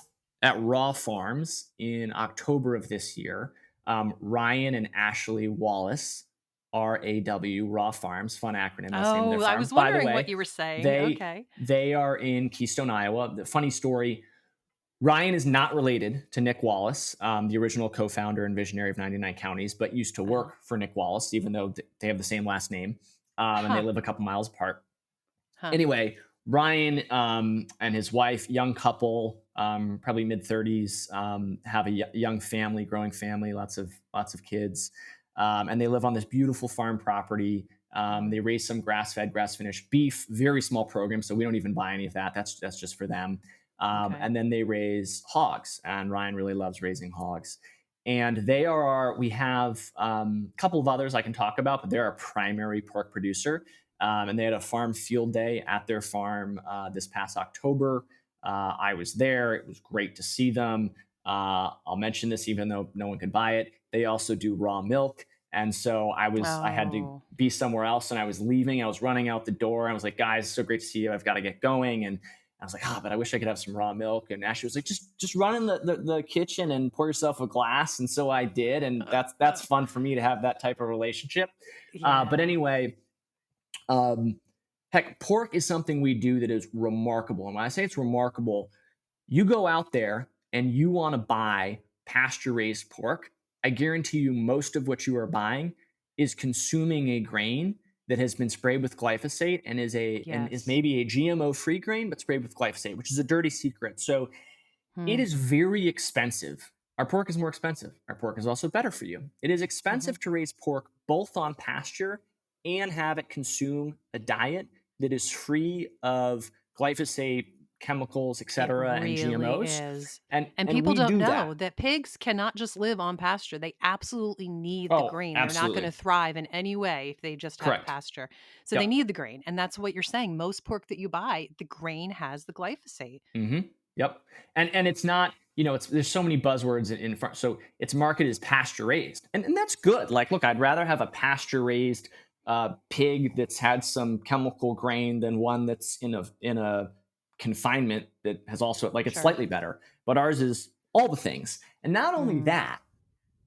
B: at Raw Farms in October of this year. Ryan and Ashley Wallace, RAW Raw Farms, fun acronym. That's the name of their
A: Oh, I
B: farm.
A: was
B: By the
A: wondering what
B: way,
A: you were saying.
B: they
A: Okay.
B: they are in Keystone, Iowa. The funny story. Ryan is not related to Nick Wallace, the original co-founder and visionary of 99 Counties, but used to
A: Oh.
B: work for Nick Wallace, even though they have the same last name, and they
A: Huh,
B: live a couple miles apart.
A: huh.
B: Anyway, Ryan and his wife, young couple, probably mid 30s, have a young family, growing family, lots of kids, and they live on this beautiful farm property.
A: Mm,
B: They raise some grass fed, grass finished beef, very small program, so we don't even buy any of that. That's just for them.
A: Okay.
B: And then they raise hogs, and Ryan really loves raising hogs. And we have a couple of others I can talk about, but they're a primary pork producer. And they had a farm field day at their farm this past October. I was there. It was great to see them. I'll mention this even though no one could buy it. They also do raw milk. And so I had to
A: Oh,
B: be somewhere else, and I was leaving. I was running out the door. I was like, guys, it's so great to see you. I've got to get going. And I was like, but I wish I could have some raw milk. And Ashley was like, just run in the kitchen and pour yourself a glass. And so I did. And that's fun for me to have that type of relationship. But
A: yeah.
B: anyway, um, heck, pork is something we do that is remarkable. And when I say it's remarkable, you go out there and you want to buy pasture raised pork, I guarantee you most of what you are buying is consuming a grain that has been sprayed with glyphosate and is
A: Yes.
B: maybe a GMO free grain but sprayed with glyphosate, which is a dirty secret. So it
A: Hmm.
B: is very expensive. Our pork is more expensive. Our pork is also better for you. It is
A: Hmm.
B: expensive to raise pork both on pasture and have it consume a diet that is free of glyphosate, chemicals,
A: It
B: etc., and
A: really
B: GMOs.
A: is.
B: And
A: And
B: and
A: people
B: we
A: don't
B: do
A: know
B: that.
A: that pigs cannot just live on pasture. They absolutely need the
B: Oh,
A: grain. They're not going to
B: absolutely.
A: thrive in any way if they just have
B: Correct.
A: pasture. So they
B: Yep.
A: need the grain. And that's what you're saying. Most pork that you buy, the grain has the glyphosate.
B: Yep. And it's not, it's there's so many buzzwords in front. So it's marketed as pasture raised. And that's good. Like, look, I'd rather have a pasture raised pig that's had some chemical grain than one that's in a confinement that has also like it's
A: Sure.
B: slightly better. But ours is all the things. And not only
A: Mm.
B: that,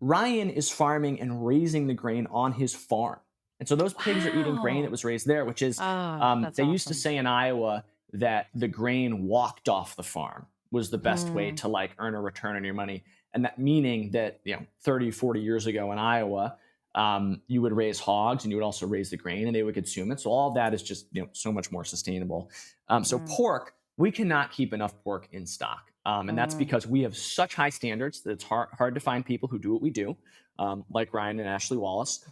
B: Ryan is farming and raising the grain on his farm. And so those pigs are eating grain that
A: Wow.
B: was raised there, which is,
A: Oh, that's
B: they used to
A: awesome.
B: say in Iowa that the grain walked off the farm was the best way
A: Hmm.
B: to like earn a return on your money. And that meaning that, 30, 40 years ago in Iowa, you would raise hogs and you would also raise the grain and they would consume it. So all of that is just, so much more sustainable. So
A: Mm.
B: pork, we cannot keep enough pork in stock. And that's
A: Mm.
B: because we have such high standards that it's hard to find people who do what we do, like Ryan and Ashley Wallace.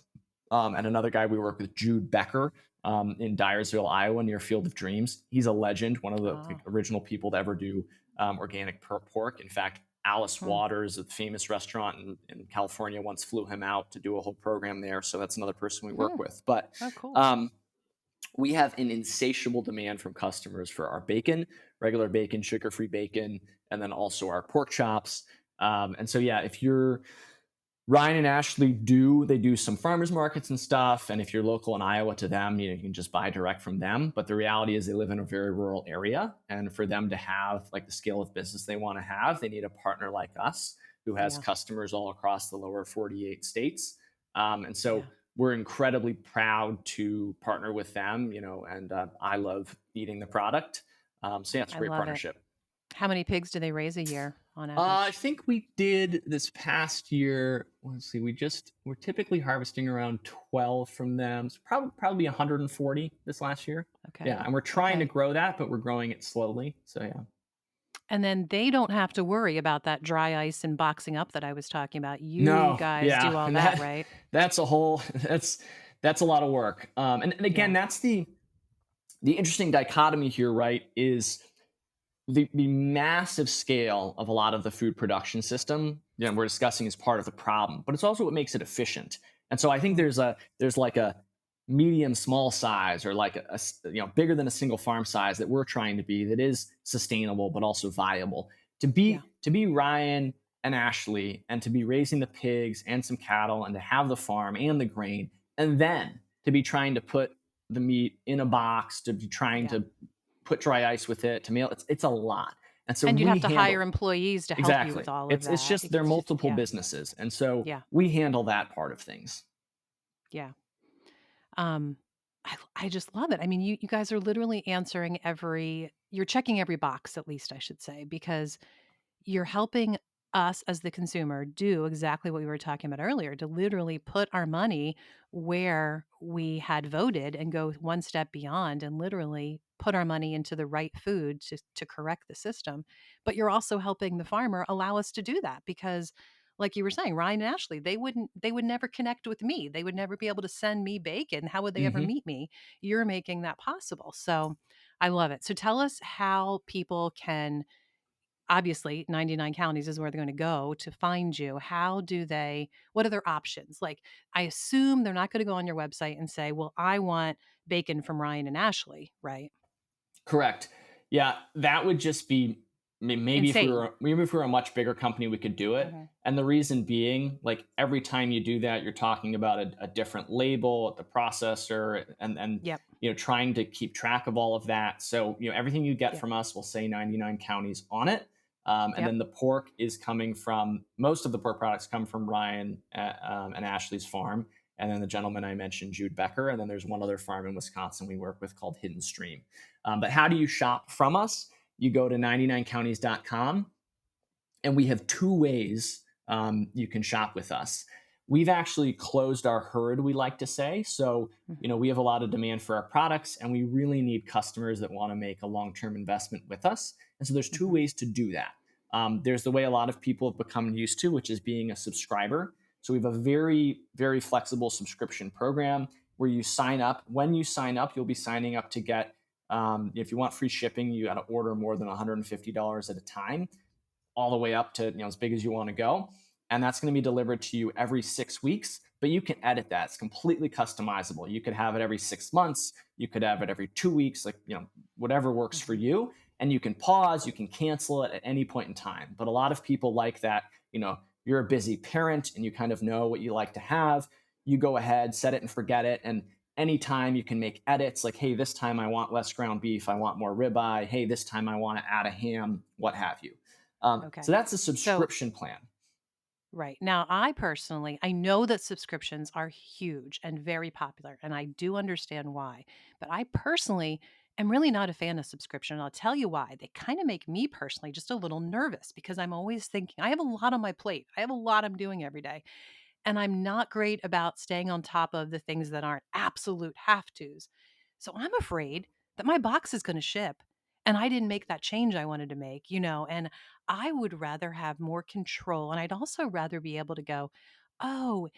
B: And another guy we work with, Jude Becker, in Dyersville, Iowa, near Field of Dreams. He's a legend, one of the
A: Oh.
B: original people to ever do organic pork. In fact, Alice
A: Hmm.
B: Waters, a famous restaurant in California, once flew him out to do a whole program there. So that's another person we work
A: Hmm.
B: with. But
A: Oh, cool.
B: um, we have an insatiable demand from customers for our bacon, regular bacon, sugar-free bacon, and then also our pork chops. And so, yeah, if you're Ryan and Ashley they do some farmers markets and stuff. And if you're local in Iowa to them, you can just buy direct from them. But the reality is they live in a very rural area. And for them to have like the scale of business they want to have, they need a partner like us who has
A: Yeah.
B: customers all across the lower 48 states. And so
A: Yeah.
B: we're incredibly proud to partner with them, and I love eating the product. So yeah, it's a
A: I
B: great
A: love it.
B: partnership.
A: How many pigs do they raise a year on
B: I
A: average?
B: think we did this past year. Let's see, we're typically harvesting around 12 from them. So probably 140 this last year.
A: Okay.
B: Yeah, and we're trying to
A: Okay.
B: grow that, but we're growing it slowly. So yeah.
A: And then they don't have to worry about that dry ice and boxing up that I was talking about. You
B: No,
A: guys do
B: yeah,
A: all
B: and
A: that, right?
B: that's a whole that's a lot of work. And again,
A: Yeah.
B: that's the interesting dichotomy here, right? Is the massive scale of a lot of the food production system, we're discussing is part of the problem, but it's also what makes it efficient. And so I think
A: Mhm.
B: there's like a medium small size or like bigger than a single farm size that we're trying to be that is sustainable but also viable. To
A: Yeah.
B: be Ryan and Ashley and to be raising the pigs and some cattle and to have the farm and the grain and then to be trying to put the meat in a box, to be trying
A: Yeah.
B: to put dry ice with it to mail. It's a lot, and so
A: And you'd
B: we
A: have to hire
B: handle
A: employees to help you with
B: exactly.
A: all of
B: It's
A: that.
B: just they're
A: It's just
B: multiple
A: yeah.
B: businesses, and so
A: Yeah.
B: we handle that part of things.
A: Yeah. Um, I just love it. I mean, you guys are literally answering you're checking every box, at least I should say, because you're helping us as the consumer do exactly what we were talking about earlier, to literally put our money where we had voted and go one step beyond and literally put our money into the right food to correct the system. But you're also helping the farmer allow us to do that because like you were saying, Ryan and Ashley, they would never connect with me. They would never be able to send me bacon. How would they ever
B: Hmm.
A: meet me? You're making that possible. So I love it. So tell us how people can obviously 99 counties is where they're going to go to find you. What are their options? Like, I assume they're not going to go on your website and say, well, I want bacon from Ryan and Ashley, right?
B: Correct. Yeah, that would just be maybe if we
A: Insane.
B: were maybe if we were a much bigger company, we could do it.
A: Hmm.
B: And the reason being, like every time you do that, you're talking about a different label at the processor, and
A: Yep.
B: trying to keep track of all of that. So everything you get
A: Yep.
B: from us will say 99 counties on it. And
A: Yep.
B: then the pork is coming from most of the pork products come from Ryan and Ashley's farm. And then the gentleman I mentioned, Jude Becker. And then there's one other farm in Wisconsin we work with called Hidden Stream. But how do you shop from us? You go to 99counties.com, and we have two ways you can shop with us. We've actually closed our herd, we like to say. So,
A: Hmm.
B: we have a lot of demand for our products, and we really need customers that want to make a long term investment with us. And so, there's two
A: Hmm.
B: ways to do that. There's the way a lot of people have become used to, which is being a subscriber. So, we have a very, very flexible subscription program where you sign up. When you sign up, you'll be signing up to get, if you want free shipping, you got to order more than $150 at a time, all the way up to as big as you want to go, and that's going to be delivered to you every 6 weeks. But you can edit that; it's completely customizable. You could have it every 6 months, you could have it every 2 weeks, like whatever works for
A: Hmm.
B: you. And you can pause, you can cancel it at any point in time. But a lot of people like that. You're a busy parent and you kind of know what you like to have. You go ahead, set it and forget it, and anytime you can make edits, like, hey, this time I want less ground beef, I want more ribeye, hey, this time I want to add a ham, what have you. So
A: Okay.
B: that's a
A: So,
B: subscription plan.
A: right. Now, I know that subscriptions are huge and very popular, and I do understand why. But I personally am really not a fan of subscription. And I'll tell you why. They kind of make me personally just a little nervous because I'm always thinking I have a lot on my plate. I have a lot I'm doing every day. And I'm not great about staying on top of the things that aren't absolute have tos. So I'm afraid that my box is going to ship and I didn't make that change I wanted to make, and I would rather have more control. And I'd also rather be able to go, oh,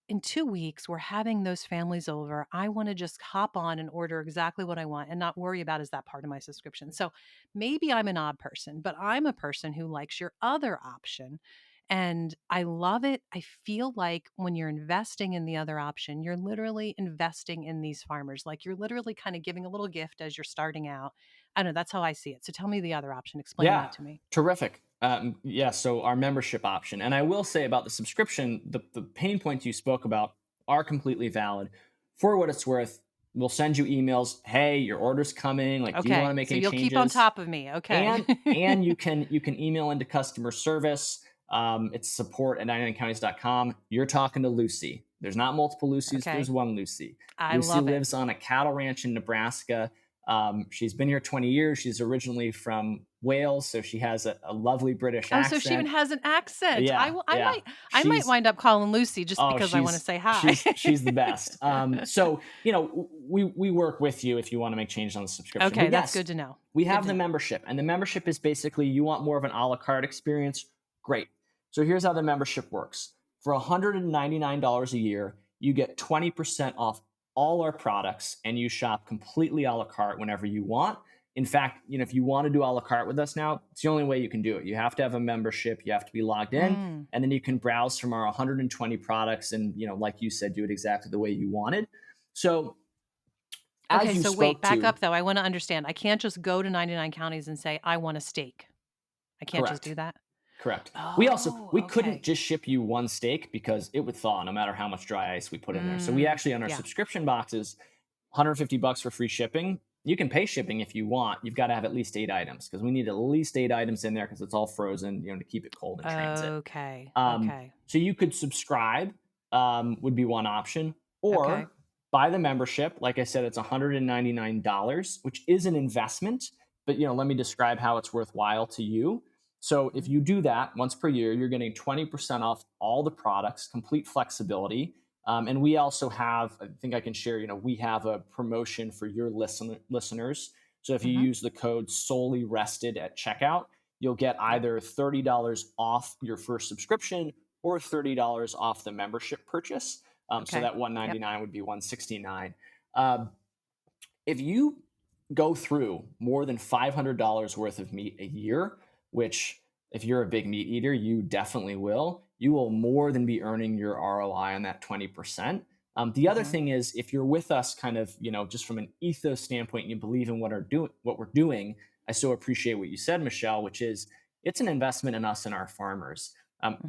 A: in 2 weeks, we're having those families over. I want to just hop on and order exactly what I want and not worry about is that part of my subscription. So maybe I'm an odd person, but I'm a person who likes your other option. And I love it. I feel like when you're investing in the other option, you're literally investing in these farmers. Like you're literally kind of giving a little gift as you're starting out. I don't know. That's how I see it. So tell me the other option. Explain
B: Yeah,
A: that to me.
B: terrific. Yeah, so our membership option. And I will say about the subscription, the pain points you spoke about are completely valid. For what it's worth, we'll send you emails. Hey, your order's coming. Like, do you want to
A: Okay.
B: make
A: So
B: any
A: you'll keep on
B: changes?
A: top of me. Okay.
B: And you can email into customer service. It's support at 99counties.com. You're talking to Lucy. There's not multiple Lucys, there's
A: Okay.
B: one Lucy.
A: I
B: Lucy
A: love it.
B: lives on a cattle ranch in Nebraska. She's been here 20 years. She's originally from Wales, so she has a lovely British
A: Oh, so she even
B: accent.
A: has an accent.
B: Yeah, yeah.
A: I might
B: She's
A: wind up calling Lucy just
B: Oh,
A: because I wanna
B: she's
A: say hi.
B: she's the best. So we work with you if you want to make changes on the subscription.
A: Okay,
B: But
A: that's
B: yes,
A: good to know.
B: we
A: Good
B: have
A: to
B: the
A: know.
B: membership, and the membership is basically you want more of an a la carte experience. Great. So here's how the membership works. For $199 a year, you get 20% off all our products, and you shop completely a la carte whenever you want. In fact, if you want to do a la carte with us now, it's the only way you can do it. You have to have a membership. You have to be logged in,
A: Mm.
B: and then you can browse from our 120 products and like you said, do it exactly the way you wanted. So
A: Okay,
B: as you
A: so wait,
B: spoke
A: back
B: to
A: up though. I wanna understand. I can't just go to 99 counties and say, "I want a steak." I can't just do
B: correct.
A: that?
B: Correct.
A: Oh,
B: We couldn't
A: okay.
B: just ship you one steak because it would thaw no matter how much dry ice we put in there. So we
A: Mm.
B: actually on our
A: Yeah.
B: subscription boxes, $150 for free shipping. You can pay shipping if you want. You've got to have at least 8 items because we need at least 8 items in there because it's all frozen, to keep it cold in transit.
A: Okay.
B: Um,
A: Okay.
B: so you could subscribe, would be one option,
A: Okay.
B: or buy the membership. Like I said, it's $199, which is an investment. But let me describe how it's worthwhile to you. So if
A: Mhm.
B: you do that once per year, you're getting 20% off all the products, complete flexibility. And we also have, I think I can share, we have a promotion for your listeners. So if you
A: Mhm.
B: use the code solely rested at checkout, you'll get
A: Yep.
B: either $30 off your first subscription or $30 off the membership purchase. So
A: Okay.
B: that
A: Yep.
B: 199 would be 169. Um, if you go through more than $500 worth of meat a year, which if you're a big meat eater, you definitely will. You will more than be earning your ROI on that 20%. The other
A: Hmm.
B: thing is, if you're with us, kind of, just from an ethos standpoint, and you believe in what we're doing. I so appreciate what you said, Michelle, which is it's an investment in us and our farmers.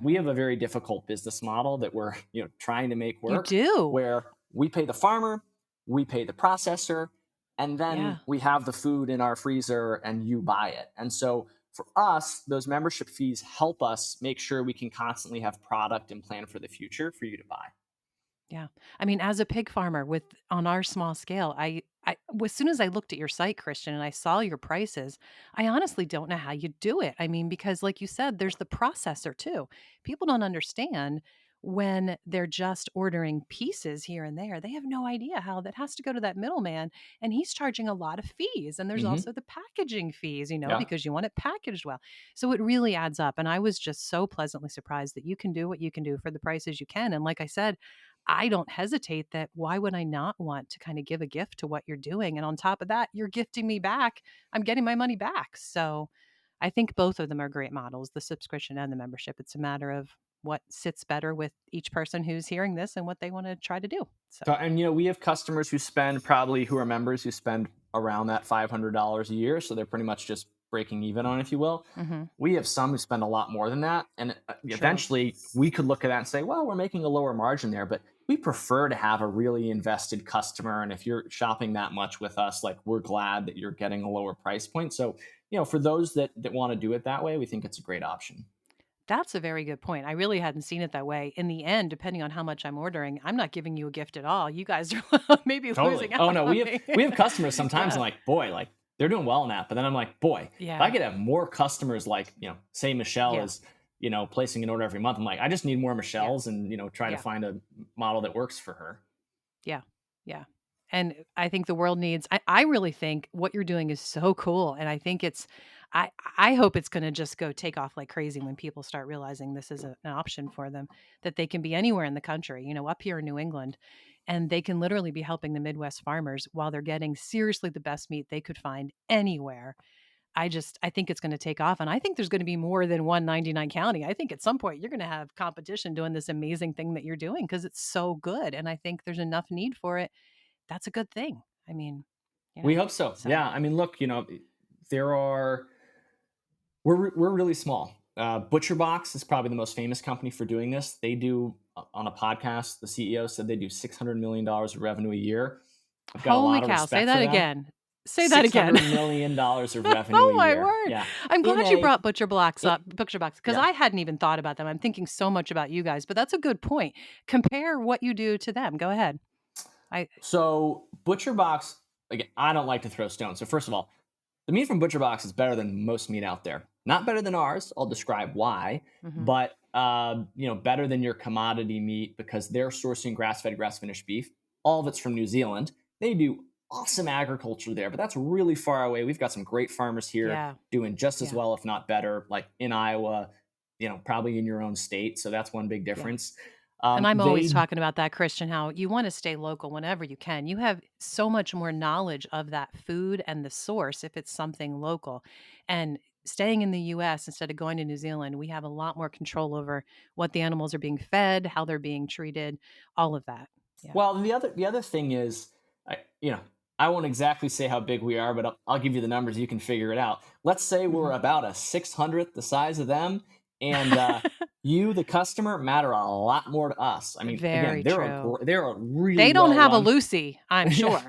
B: We
A: Hmm.
B: have a very difficult business model that we're trying to make
A: You
B: work,
A: do.
B: where we pay the farmer, we pay the processor, and then
A: Yeah.
B: we have the food in our freezer and you buy it. And so for us, those membership fees help us make sure we can constantly have product and plan for the future for you to buy.
A: Yeah. I mean, as a pig farmer with on our small scale, as soon as I looked at your site, Christian, and I saw your prices, I honestly don't know how you do it. I mean, because like you said, there's the processor too. People don't understand when they're just ordering pieces here and there. They have no idea how that has to go to that middleman, and he's charging a lot of fees. And there's
B: Hmm.
A: also the packaging fees,
B: Yeah.
A: because you want it packaged well. So it really adds up. And I was just so pleasantly surprised that you can do what you can do for the prices you can. And like I said, I don't hesitate that why would I not want to kind of give a gift to what you're doing? And on top of that, you're gifting me back. I'm getting my money back. So I think both of them are great models, the subscription and the membership. It's a matter of what sits better with each person who's hearing this and what they want to try to do.
B: So,
A: So,
B: and we have customers who are members who spend around that $500 a year. So they're pretty much just breaking even on, if you will.
A: mhm,
B: We have some who spend a lot more than that. And
A: sure.
B: eventually we could look at that and say, well, we're making a lower margin there, but we prefer to have a really invested customer. And if you're shopping that much with us, like, we're glad that you're getting a lower price point. So, for those that want to do it that way, we think it's a great option.
A: That's a very good point. I really hadn't seen it that way. In the end, depending on how much I'm ordering, I'm not giving you a gift at all. You guys are maybe
B: Totally.
A: losing
B: Oh
A: out
B: no,
A: on
B: we have
A: me.
B: we have customers sometimes. I'm
A: Yeah.
B: like, boy, like, they're doing well in that. But then I'm like, boy, if I
A: Yeah.
B: could have more customers, like, say Michelle
A: Yeah.
B: is, placing an order every month. I'm like, I just need more
A: Yeah.
B: Michelles, and try to
A: Yeah.
B: find a model that works for her.
A: Yeah. Yeah. And I think the world needs I really think what you're doing is so cool. And I think I hope it's gonna just go take off like crazy when people start realizing this is an option for them, that they can be anywhere in the country, up here in New England, and they can literally be helping the Midwest farmers while they're getting seriously the best meat they could find anywhere. I think it's gonna take off. And I think there's gonna be more than one 99 county. I think at some point you're gonna have competition doing this amazing thing that you're doing because it's so good. And I think there's enough need for it. That's a good thing. I mean,
B: We hope so.
A: so
B: Yeah. I mean, look, there are we're really small. Butcher Box is probably the most famous company for doing this. They do, on a podcast, the CEO said they do $600 million of revenue a year. I've got a
A: holy
B: lot of
A: cow, say
B: respect for
A: that
B: that.
A: again. Say that again.
B: $600 million of revenue a
A: Oh my
B: year.
A: word.
B: Yeah.
A: I'm
B: In
A: glad you
B: a,
A: brought Butcher Box because
B: yeah.
A: I hadn't even thought about them. I'm thinking so much about you guys, but that's a good point. Compare what you do to them. Go ahead. I
B: So Butcher Box, again, I don't like to throw stones. So first of all, the meat from Butcher Box is better than most meat out there. Not better than ours. I'll describe why,
A: mhm.
B: but better than your commodity meat, because they're sourcing grass-fed, grass-finished beef. All of it's from New Zealand. They do awesome agriculture there, but that's really far away. We've got some great farmers here
A: Yeah.
B: doing just as
A: Yeah.
B: well, if not better, like in Iowa, probably in your own state. So that's one big
A: Yeah.
B: difference.
A: And I'm always
B: They
A: talking about that, Christian, how you want to stay local whenever you can. You have so much more knowledge of that food and the source if it's something local. And staying in the US instead of going to New Zealand, we have a lot more control over what the animals are being fed, how they're being treated, all of that. Yeah.
B: Well, the other thing is, I you know, I won't exactly say how big we are, but I'll give you the numbers. You can figure it out. Let's say we're
A: Mhm.
B: about a 600th the size of them, and you, the customer, matter a lot more to us. I mean, again,
A: Very true.
B: they're a really
A: They don't
B: well
A: have a
B: run.
A: Lucy, I'm
B: Yeah,
A: sure.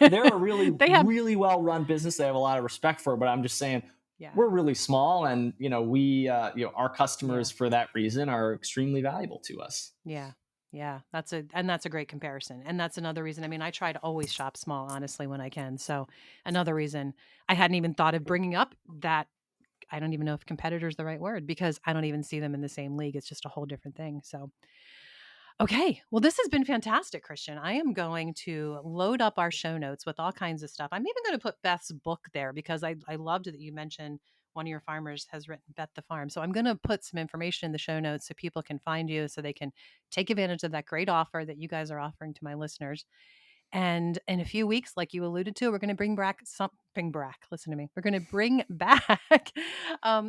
B: they're a really
A: They have
B: really well run business. They have a lot of respect for, but I'm just saying,
A: yeah.
B: we're really small, and our
A: Yeah.
B: customers, for that reason, are extremely valuable to us.
A: Yeah. Yeah, that's a great comparison. And that's another reason. I mean, I try to always shop small honestly when I can. So, another reason I hadn't even thought of bringing up that I don't even know if competitor is the right word because I don't even see them in the same league. It's just a whole different thing. So, okay. Well, this has been fantastic, Christian. I am going to load up our show notes with all kinds of stuff. I'm even going to put Beth's book there because I loved that you mentioned one of your farmers has written Beth the Farm. So I'm going to put some information in the show notes so people can find you so they can take advantage of that great offer that you guys are offering to my listeners. And in a few weeks, like you alluded to, we're going to listen to me. We're going to bring back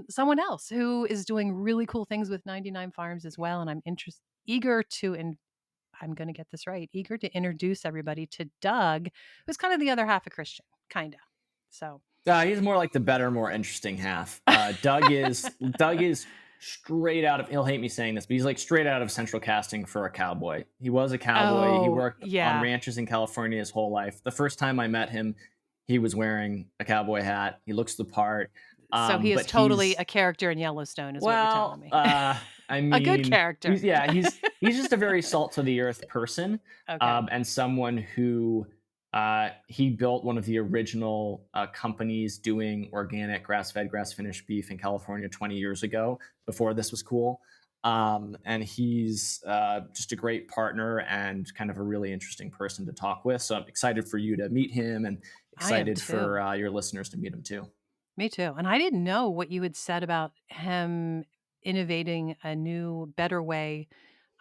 A: someone else who is doing really cool things with 99 Farms as well. And I'm eager to, and I'm going to get this right, eager to introduce everybody to Doug, who's kind of the other half of Christian, kind of. So
B: He's more like the better, more interesting half. Doug is straight out of. He'll hate me saying this, but he's like straight out of central casting for a cowboy. He was a cowboy. He
A: oh,
B: worked on
A: yeah.
B: ranches in California his whole life. The first time I met him, he was wearing a cowboy hat. He looks the part,
A: So he is
B: but
A: totally
B: he's
A: a character in Yellowstone, is what you're telling
B: well.
A: me.
B: I
A: A good
B: mean,
A: character.
B: he's just a very salt to the earth person,
A: Okay.
B: and someone who he built one of the original companies doing organic grass-fed, grass-finished beef in California 20 years ago, before this was cool. And he's just a great partner and kind of a really interesting person to talk with. So I'm excited for you to meet him, and
A: I am
B: excited for
A: too.
B: your listeners to meet him too.
A: Me too. And I didn't know what you had said about him innovating a new, better way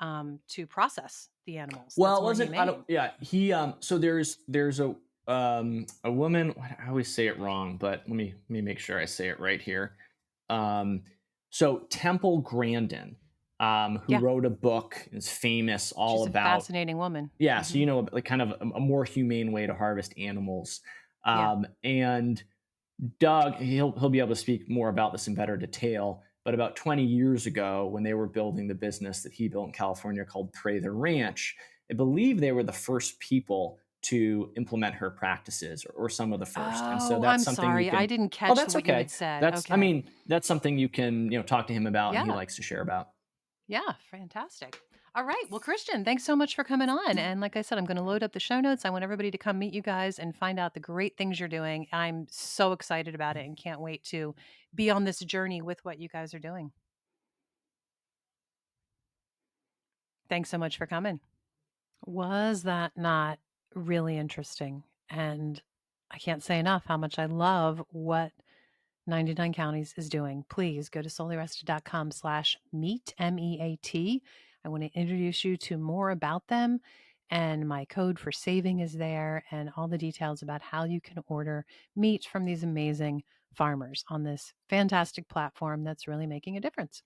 A: to process the animals.
B: Well,
A: That's
B: it
A: more
B: wasn't. I don't.
A: humane.
B: Yeah, he. So there's a woman. I always say it wrong, but let me make sure I say it right here. Um, so Temple Grandin, who
A: Yeah.
B: wrote a book, is famous all
A: She's a
B: about.
A: fascinating woman.
B: Yeah, so
A: Hmm.
B: like kind of a more humane way to harvest animals,
A: Yeah.
B: and Doug, he'll be able to speak more about this in better detail. But about 20 years ago, when they were building the business that he built in California called Prather Ranch, I believe they were the first people to implement her practices, or some of the first. And so
A: Oh,
B: that's
A: I'm
B: something you
A: sorry. I
B: can.
A: didn't
B: Oh,
A: catch
B: that's
A: what you had
B: okay.
A: said.
B: That's I
A: Okay.
B: mean that's something you can talk to him about, and he
A: Yeah.
B: likes to share about.
A: Yeah, fantastic. All right. Well, Christian, thanks so much for coming on. And like I said, I'm going to load up the show notes. I want everybody to come meet you guys and find out the great things you're doing. I'm so excited about it and can't wait to be on this journey with what you guys are doing. Thanks so much for coming. Was that not really interesting? And I can't say enough how much I love what 99 Counties is doing. Please go to solelyrested.com/meat, MEAT. I want to introduce you to more about them. And my code for saving is there, and all the details about how you can order meat from these amazing farmers on this fantastic platform that's really making a difference.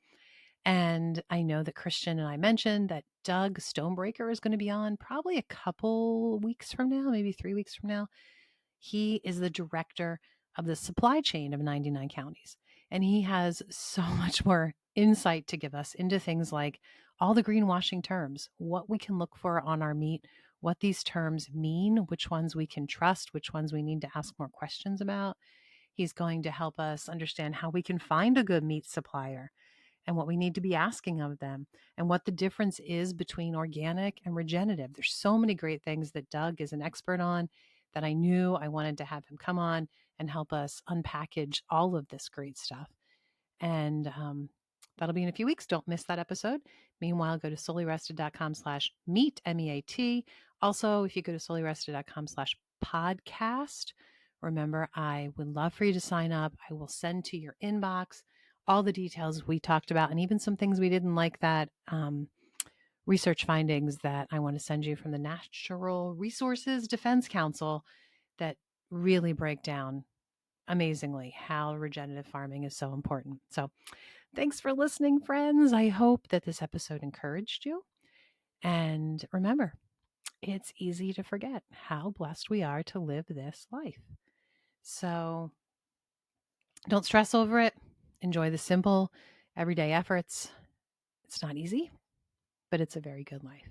A: And I know that Christian and I mentioned that Doug Stonebreaker is going to be on probably a couple weeks from now, maybe 3 weeks from now. He is the director of the supply chain of 99 counties. And he has so much more insight to give us into things like all the greenwashing terms, what we can look for on our meat, what these terms mean, which ones we can trust, which ones we need to ask more questions about. He's going to help us understand how we can find a good meat supplier and what we need to be asking of them and what the difference is between organic and regenerative. There's so many great things that Doug is an expert on that I knew I wanted to have him come on and help us unpackage all of this great stuff. And that'll be in a few weeks. Don't miss that episode. Meanwhile, go to solelyrested.com/meat, MEAT. Also, if you go to solelyrested.com/podcast, remember, I would love for you to sign up. I will send to your inbox all the details we talked about and even some things we didn't like that research findings that I want to send you from the Natural Resources Defense Council that really break down amazingly how regenerative farming is so important. So, thanks for listening, friends. I hope that this episode encouraged you. And remember, it's easy to forget how blessed we are to live this life. So, don't stress over it. Enjoy the simple, everyday efforts. It's not easy, but it's a very good life.